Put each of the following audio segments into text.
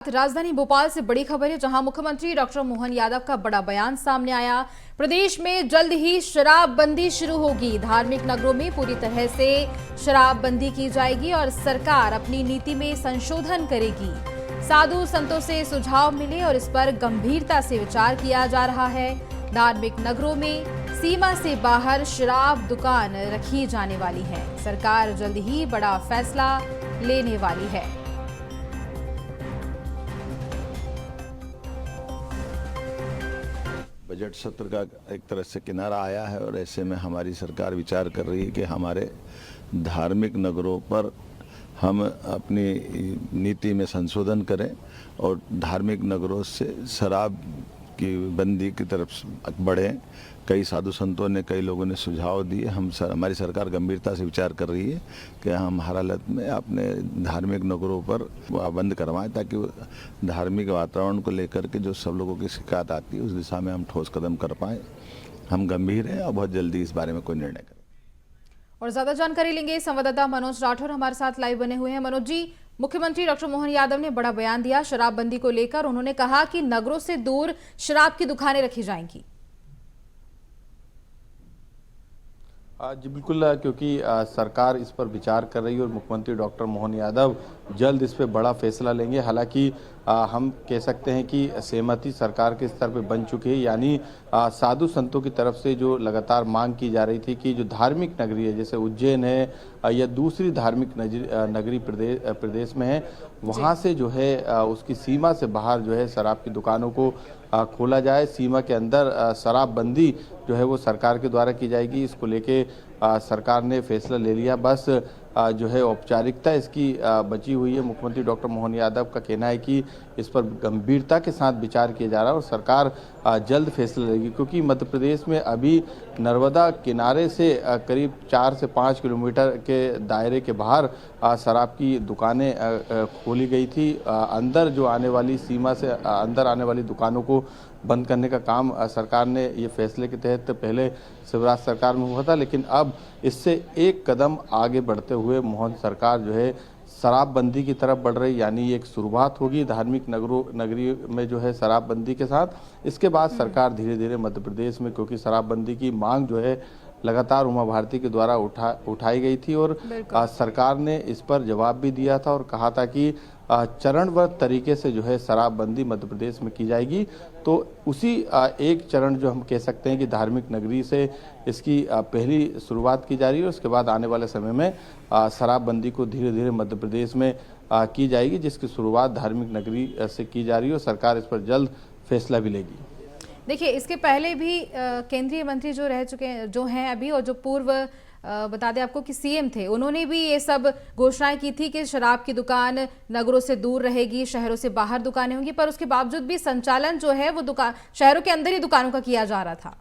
राजधानी भोपाल से बड़ी खबर है, जहां मुख्यमंत्री डॉक्टर मोहन यादव का बड़ा बयान सामने आया। प्रदेश में जल्द ही शराबबंदी शुरू होगी। धार्मिक नगरों में पूरी तरह से शराबबंदी की जाएगी और सरकार अपनी नीति में संशोधन करेगी। साधु संतों से सुझाव मिले और इस पर गंभीरता से विचार किया जा रहा है। धार्मिक नगरों में सीमा से बाहर शराब दुकान रखी जाने वाली है। सरकार जल्द ही बड़ा फैसला लेने वाली है। बजट सत्र का एक तरह से किनारा आया है और ऐसे में हमारी सरकार विचार कर रही है कि हमारे धार्मिक नगरों पर हम अपनी नीति में संशोधन करें और धार्मिक नगरों से शराब की बंदी की तरफ बढ़ें। कई साधु संतों ने, कई लोगों ने सुझाव दिए। हमारी सरकार गंभीरता से विचार कर रही है कि हम हर हालत में अपने धार्मिक नगरों पर बंद करवाएं, ताकि धार्मिक वातावरण को लेकर के जो सब लोगों की शिकायत आती है उस दिशा में हम ठोस कदम कर पाएं। हम गंभीर हैं और बहुत जल्दी इस बारे में कोई निर्णय करें। और ज्यादा जानकारी लेंगे संवाददाता मनोज राठौर हमारे साथ लाइव बने हुए हैं। मनोज जी, मुख्यमंत्री डॉक्टर मोहन यादव ने बड़ा बयान दिया शराबबंदी को लेकर। उन्होंने कहा कि नगरों से दूर शराब की दुकानें रखी जाएंगी। जी बिल्कुल, क्योंकि सरकार इस पर विचार कर रही है और मुख्यमंत्री डॉक्टर मोहन यादव जल्द इस पर बड़ा फैसला लेंगे। हालांकि हम कह सकते हैं कि सहमति सरकार के स्तर पर बन चुकी है, यानी साधु संतों की तरफ से जो लगातार मांग की जा रही थी कि जो धार्मिक नगरी है, जैसे उज्जैन है या दूसरी धार्मिक नगरी प्रदेश में है, वहाँ से जो है उसकी सीमा से बाहर जो है शराब की दुकानों को खोला जाए। सीमा के अंदर शराबबंदी जो है वो सरकार के द्वारा की जाएगी। इसको लेके सरकार ने फैसला ले लिया। बस जो है औपचारिकता इसकी बची हुई है। मुख्यमंत्री डॉक्टर मोहन यादव का कहना है कि इस पर गंभीरता के साथ विचार किया जा रहा है और सरकार जल्द फैसला लेगी, क्योंकि मध्य प्रदेश में अभी नर्मदा किनारे से करीब 4 से 5 किलोमीटर के दायरे के बाहर शराब की दुकानें खोली गई थी। अंदर जो आने वाली सीमा से अंदर आने वाली दुकानों को बंद करने का काम सरकार ने ये फैसले के तहत पहले शिवराज सरकार में हुआ था, लेकिन अब इससे एक कदम आगे बढ़ते हुए मोहन सरकार जो है शराबबंदी की तरफ बढ़ रही, यानी एक शुरुआत होगी धार्मिक नगरी में जो है शराबबंदी के साथ। इसके बाद सरकार धीरे धीरे मध्य प्रदेश में, क्योंकि शराबबंदी की मांग जो है लगातार उमा भारती के द्वारा उठाई गई थी और सरकार ने इस पर जवाब भी दिया था और कहा था कि चरणबद्ध तरीके से जो है शराबबंदी मध्य प्रदेश में की जाएगी। तो उसी एक चरण जो हम कह सकते हैं कि धार्मिक नगरी से इसकी पहली शुरुआत की जा रही है, उसके बाद आने वाले समय में शराबबंदी को धीरे धीरे मध्य प्रदेश में की जाएगी, जिसकी शुरुआत धार्मिक नगरी से की जा रही है और सरकार इस पर जल्द फैसला भी लेगी। देखिए, इसके पहले भी केंद्रीय मंत्री जो रह चुके हैं, जो हैं अभी, और जो पूर्व बता दें आपको कि सीएम थे, उन्होंने भी ये सब घोषणाएं की थी कि शराब की दुकान नगरों से दूर रहेगी, शहरों से बाहर दुकानें होंगी, पर उसके बावजूद भी संचालन जो है वो दुकान शहरों के अंदर ही दुकानों का किया जा रहा था।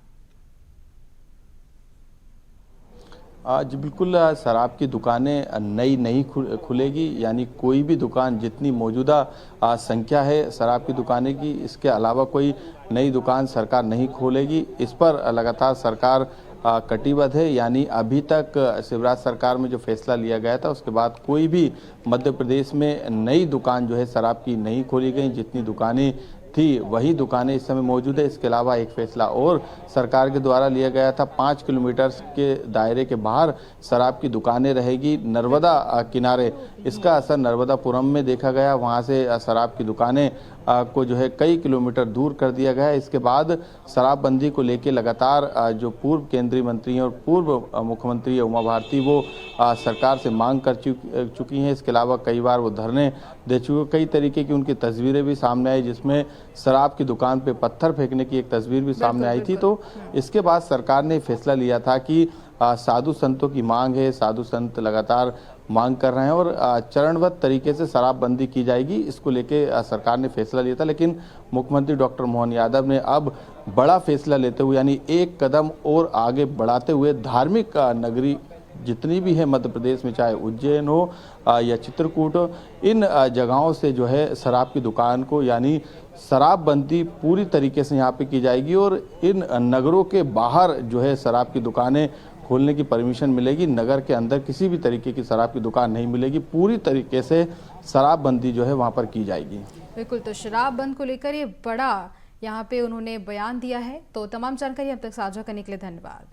जी बिल्कुल, शराब की दुकानें नई नहीं खुलेगी, यानी कोई भी दुकान, जितनी मौजूदा संख्या है शराब की दुकानें की, इसके अलावा कोई नई दुकान सरकार नहीं खोलेगी। इस पर लगातार सरकार कटिबद्ध है, यानी अभी तक शिवराज सरकार में जो फैसला लिया गया था उसके बाद कोई भी मध्य प्रदेश में नई दुकान जो है शराब की नहीं खोली गई। जितनी दुकानें थी वही दुकानें इस समय मौजूद है। इसके अलावा एक फैसला और सरकार के द्वारा लिया गया था, 5 किलोमीटर के दायरे के बाहर शराब की दुकानें रहेगी नर्मदा किनारे। इसका असर नर्मदापुरम में देखा गया, वहां से शराब की दुकानें को जो है कई किलोमीटर दूर कर दिया गया। इसके बाद शराबबंदी को लेकर लगातार जो पूर्व केंद्रीय मंत्री हैं और पूर्व मुख्यमंत्री उमा भारती, वो सरकार से मांग कर चुकी हैं। इसके अलावा कई बार वो धरने दे चुके। कई तरीके की उनकी तस्वीरें भी सामने आई, जिसमें शराब की दुकान पे पत्थर फेंकने की एक तस्वीर भी सामने आई थी। तो इसके बाद सरकार ने फैसला लिया था कि साधु संतों की मांग है, साधु संत लगातार मांग कर रहे हैं और चरणबद्ध तरीके से शराबबंदी की जाएगी। इसको लेके सरकार ने फैसला लिया था, लेकिन मुख्यमंत्री डॉक्टर मोहन यादव ने अब बड़ा फैसला लेते हुए, यानी एक कदम और आगे बढ़ाते हुए धार्मिक नगरी जितनी भी है मध्य प्रदेश में, चाहे उज्जैन हो या चित्रकूट हो, इन जगहों से जो है शराब की दुकान को, यानी शराबबंदी पूरी तरीके से यहाँ पे की जाएगी और इन नगरों के बाहर जो है शराब की दुकानें खोलने की परमिशन मिलेगी। नगर के अंदर किसी भी तरीके की शराब की दुकान नहीं मिलेगी। पूरी तरीके से शराबबंदी जो है वहाँ पर की जाएगी। बिल्कुल, तो शराब बंद को लेकर ये बड़ा यहाँ पे उन्होंने बयान दिया है। तो तमाम जानकारी अब तक साझा करने के लिए धन्यवाद।